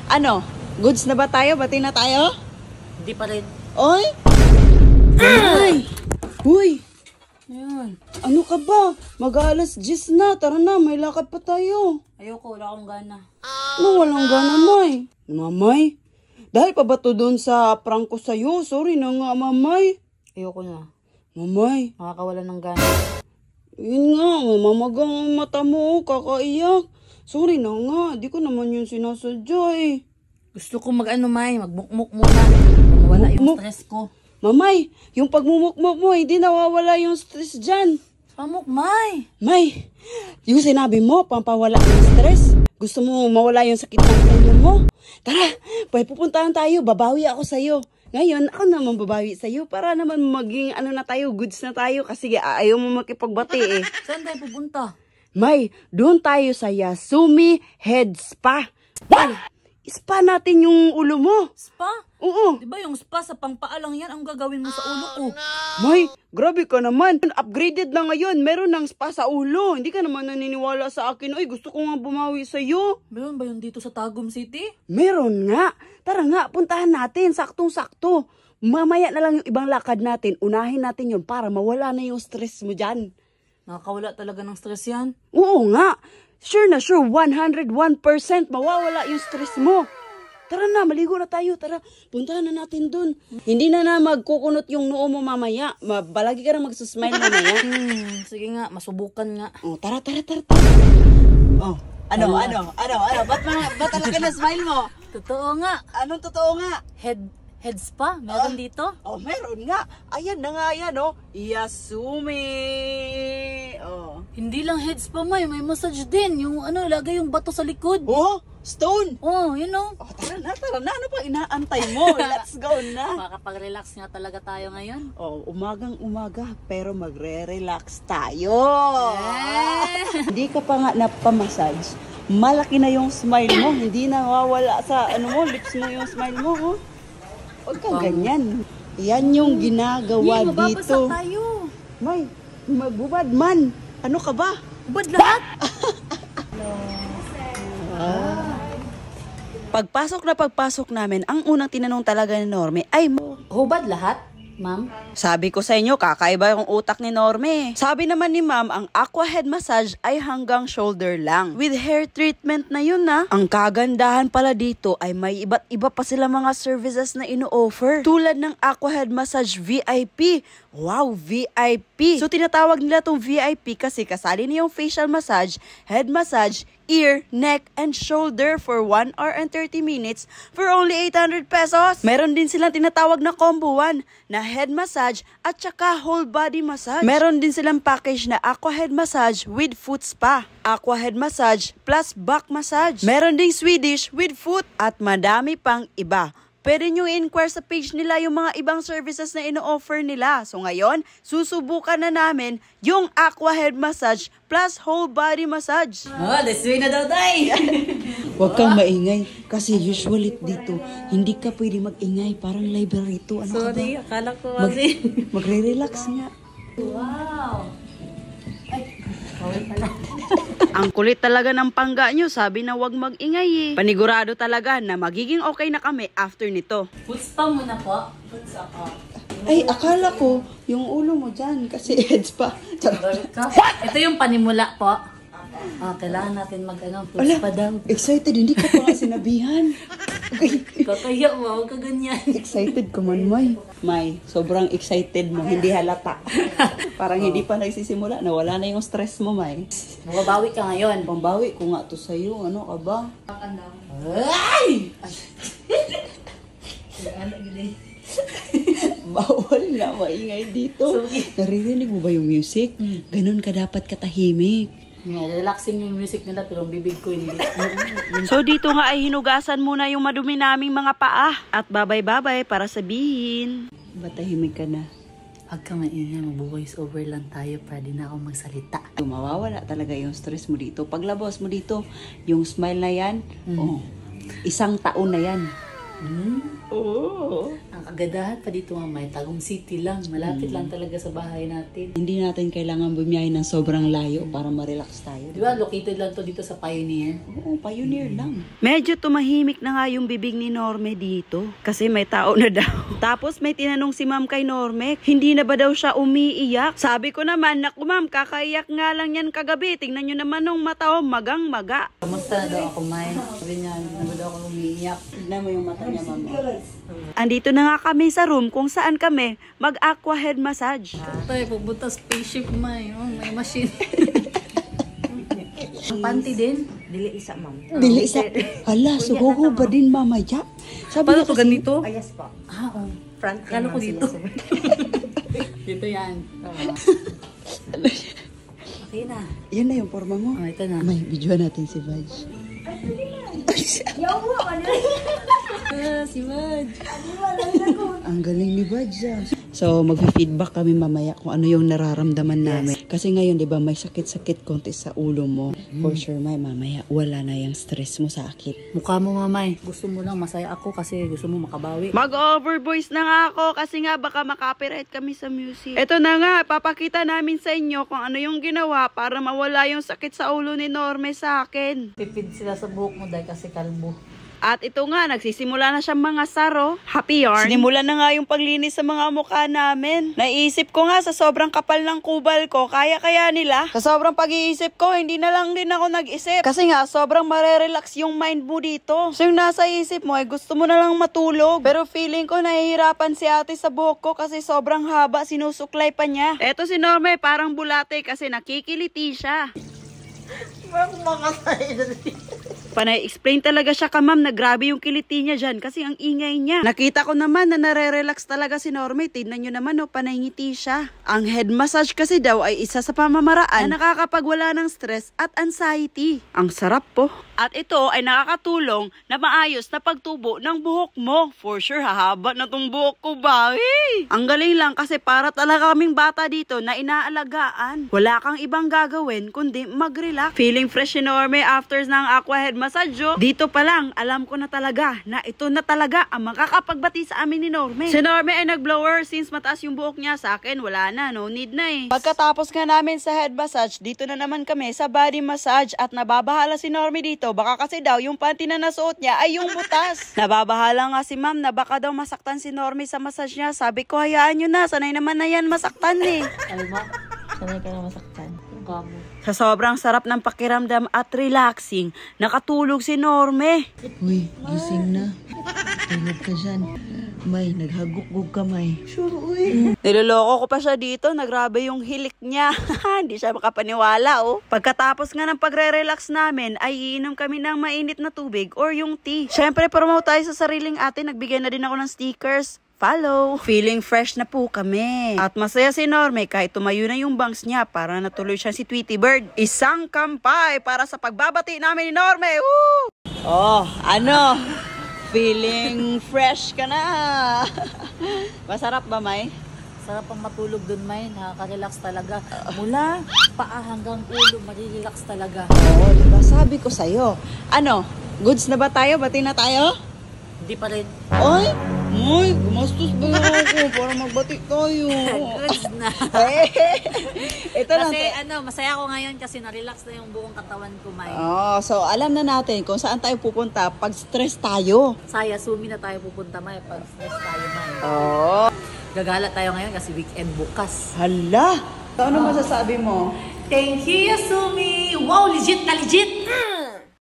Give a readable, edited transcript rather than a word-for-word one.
Ano? Goods na ba tayo? Bati na tayo? Hindi pa rin. Oy! Ay! Uy! Ayun. Ano ka ba? Mag-aalas 10 na. Tara na, may lakad pa tayo. Ayoko, wala akong gana. No, walang gana, May. Mamay? Dahil pa ba to doon sa prank ko sa'yo? Sorry na nga, Mamay. Ayoko na. Mamay. Makakawala ng gana. Yun nga, mamagang ang mata mo, kakaiyak. Sorry na nga, di ko naman yun sinasadya eh. Gusto ko May, magbukmuk muna. Mawala yung Mukmuk? stress ko. Mamay, yung pagmumukmuk mo, hindi nawawala yung stress dyan. May. May, yung sinabi mo, pampawala ng stress. Gusto mo mawala yung sakit ng ulo mo? Tara, pupuntahan tayo, babawi ako sa'yo. Ngayon, ako naman babawi sa'yo para naman maging ano na tayo, goods na tayo. Kasi ayaw mo makipagbati eh. Saan tayo pupunta? May, doon tayo sa Yasumi Head Spa. Ay, spa natin yung ulo mo. Spa? Oo. Diba yung spa sa pangpaa lang yan ang gagawin mo sa ulo ko? May, grabe ka naman. Upgraded na ngayon. Meron ng spa sa ulo. Hindi ka naman naniniwala sa akin. Uy, gusto ko nga bumawi sa'yo. Meron ba yun dito sa Tagum City? Meron nga. Tara nga, puntahan natin. Saktong-sakto. Mamaya na lang yung ibang lakad natin. Unahin natin yun para mawala na yung stress mo dyan. Nakakawala talaga ng stress yan. Oo nga. Sure na sure, 101% mawawala yung stress mo. Tara na, maligo na tayo. Tara, puntahan na natin dun. Hindi na magkukunot yung noo mo mamaya. Balagi ka na magsusmile mamaya. Sige nga, masubukan nga. Oh, tara. Oh, ano? Ba't talaga na smile mo? Totoo nga. Anong totoo nga? Head spa? Meron dito? Oh, meron nga. Ayan na nga yan, oh. Yasumi. Oh. Hindi lang head spa, may massage din. Yung ilagay yung bato sa likod. Oh, stone. Oh, yun o. Oh, tara na. Ano pa inaantay mo? Let's go na. Makakapag-relax nga talaga tayo ngayon. Oh, umagang-umaga, pero magre-relax tayo. Hindi ka pa nga napamassage. Malaki na yung smile mo. Hindi na nawawala sa lips mo yung smile mo, oh. Huwag kang ganyan. Yan yung ginagawa dito. Mababasa tayo. May, magbubad man. Ano ka ba? Ubad lahat. Pagpasok namin, ang unang tinanong talaga ni Norme ay, Hubad lahat, ma'am? sabi ko sa inyo, kakaiba yung utak ni Norme. Sabi naman ni ma'am, ang aqua head massage ay hanggang shoulder lang. With hair treatment na yun na. Ang kagandahan pala dito ay may iba't iba pa sila mga services na ino-offer. Tulad ng aqua head massage VIP. Wow, VIP! So tinatawag nila tong VIP kasi kasali niya yung facial massage, head massage, ear, neck, and shoulder for 1 hour and 30 minutes for only 800 pesos. Meron din silang tinatawag na combo 1 na head massage at saka whole body massage. Meron din silang package na aqua head massage with foot spa, aqua head massage plus back massage. Meron ding Swedish with foot at madami pang iba. Pwede nyo i-inquire sa page nila yung mga ibang services na ino-offer nila. So ngayon, susubukan na namin yung aqua head massage plus whole body massage. Oh, let's do na daw tayo. Huwag kang maingay kasi usually dito, hindi ka pwede mag-ingay. Parang library ito. Ano Sorry, ka ba? akala ko kasi. Magre-relax nga. Wow. Ay, bawal pala. Ang kulit talaga ng pangga nyo, sabi na wag mag-ingay eh. Panigurado talaga na magiging okay na kami after nito. Foot spa muna po. Foot spa po. Ay, akala ko yung ulo mo dyan kasi heads pa. Ito yung panimula po. Kailangan natin foot spa daw. Excited, hindi ka pa nga sinabihan. Kakaya mo, huwag ka ganyan. Excited ka man, May, sobrang excited mo, hindi halata. Parang hindi pa nagsisimula, nawala na yung stress mo, May. Mababawi ka ngayon. Pambawi ko nga to sa'yo, ano ka ba? Ay! Bawal na maingay dito. Naririnig mo ba yung music? Ganun ka dapat katahimik. Relaxing yung music nila pero ang bibig ko hindi. So dito nga ay hinugasan muna yung madumi naming mga paa. At babay-babay para sabihin. Batahimik ka na. Huwag ka maingay, mag-voice over lang tayo para di na ako magsalita. Mawawala talaga yung stress mo dito. Paglabas mo dito, yung smile na yan, 1 taon na yan. Oo. Ang kagandahan pa dito mamay, Tagum City lang. Malapit lang talaga sa bahay natin. Hindi natin kailangan bumiyahe ng sobrang layo para ma-relax tayo. Di ba, located lang to dito sa Pioneer. Oo, pioneer lang. Medyo tumahimik na nga yung bibig ni Norme dito. Kasi may tao na daw. Tapos may tinanong si ma'am kay Norme, hindi na ba daw siya umiiyak? Sabi ko naman, naku ma'am, kakaiyak nga lang yan kagabi. Tingnan nyo naman nung mata ko, magang-maga. Kamusta na daw ako, May? Sabi niya, hindi na ba daw ako umiiyak? Tignan mo yung mata niya, ma'am. Andito na nga kami sa room kung saan kami mag-aqua head massage. Tayo, pupunta spaceship, May. Oh, may machine. Ang panty din? Dili isa, ma'am. Dili sa... Hala, suhuho ba din mamaya? Sabi Paano niya to kasi- ganito? Ayas po. Ah, oh. Front Kala ko ma'am, dito. sila. Dito yan. Okay na. Yan na yung forma mo. Oh, ito na. May videoan natin si Vaj. Si Mad. Ang galing ni Vaj. So, mag-feedback kami mamaya kung ano yung nararamdaman namin. Kasi ngayon, di ba, may sakit-sakit konti sa ulo mo. For sure, mamaya, wala na yung stress mo sa sakit. Mukha mo, Mamay. Gusto mo lang masaya ako kasi gusto mo makabawi. Mag-overvoice na nga ako kasi nga baka makapiright kami sa music. Ito na nga, papakita namin sa inyo kung ano yung ginawa para mawala yung sakit sa ulo ni Norme sa akin. Pipid sila sa buhok mo dahil kasi kalbo. At ito nga, nagsisimula na siyang mga saro. Happy yarn. Sinimulan na nga yung paglinis sa mga mukha namin. Naisip ko nga sa sobrang kapal ng kubal ko, kaya nila. Sa sobrang pag-iisip ko, hindi na lang din ako nag-isip. Kasi nga, sobrang marerelax yung mind mo dito. So yung nasa isip mo, gusto mo na lang matulog. Pero feeling ko, nahihirapan si ate sa buhok ko kasi sobrang haba, sinusuklay pa niya. Eto si Norme, parang bulate kasi nakikiliti siya. Panay-explain talaga siya ka ma'am na grabe yung kiliti niya dyan kasi ang ingay niya. Nakita ko naman na nare-relax talaga si Norme. Tignan nyo naman panay-ngiti siya. Ang head massage kasi daw ay isa sa pamamaraan na nakakapagwala ng stress at anxiety. Ang sarap po. At ito ay nakakatulong na maayos na pagtubo ng buhok mo. For sure, hahaba na tong buhok ko ba? Hey! Ang galing lang kasi para talaga kaming bata dito na inaalagaan. Wala kang ibang gagawin kundi mag-relax. Feeling fresh si Norme after ng aqua head massage. Dito pa lang, alam ko na talaga na ito na talaga ang makakapagbati sa amin ni Norme. Si Norme ay nag-blower since mataas yung buhok niya. Sa akin, wala na. No need na eh. Pagkatapos nga namin sa head massage, dito na naman kami sa body massage at nababahala si Norme dito. Baka kasi daw yung panty na nasuot niya ay yung butas. Nababahala nga si ma'am na baka daw masaktan si Norme sa massage niya. Sabi ko, hayaan nyo na. Sanay naman na yan masaktan eh. Alma, sanay ka na masaktan. Yung kamo. Sa sobrang sarap ng pakiramdam at relaxing, nakatulog si Norme. Uy, gising na. Tulog ka dyan. May, naghaguk-gug ka, May. Sure, uy. Niloloko ko pa siya dito. Nagrabe yung hilik niya. Hindi siya makapaniwala, oh. Pagkatapos nga ng pagre-relax namin, ay iinom kami ng mainit na tubig or yung tea. Siyempre, promote tayo sa sariling atin. Nagbigay na din ako ng stickers. Follow. Feeling fresh na po kami. At masaya si Norme kahit tumayo na yung bangs niya para natuloy siya si Tweety Bird. Isang kampay para sa pagbabati namin ni Norme. Woo! Oh, ano? Feeling fresh ka na. Masarap ba, May? Sarap ang matulog dun, May. Nakaka-relax talaga. Mula paa hanggang ulo, marirelax talaga. Oo, diba? Sabi ko sa'yo. Ano? Goods na ba tayo? Bati na tayo? Hindi pa rin. Ay! Ay! Gumastos ba ako para magbati tayo? Goods na. Ito lang. Kasi masaya ako ngayon kasi na-relax na yung buong katawan ko, May. Oh, so alam na natin kung saan tayo pupunta pag stress tayo. Sa Yasumi na tayo pupunta, May. Pag stress tayo, May. Oh. Gagala tayo ngayon kasi weekend bukas. Hala! So, ano masasabi mo? Thank you, Yasumi! Wow, legit na legit!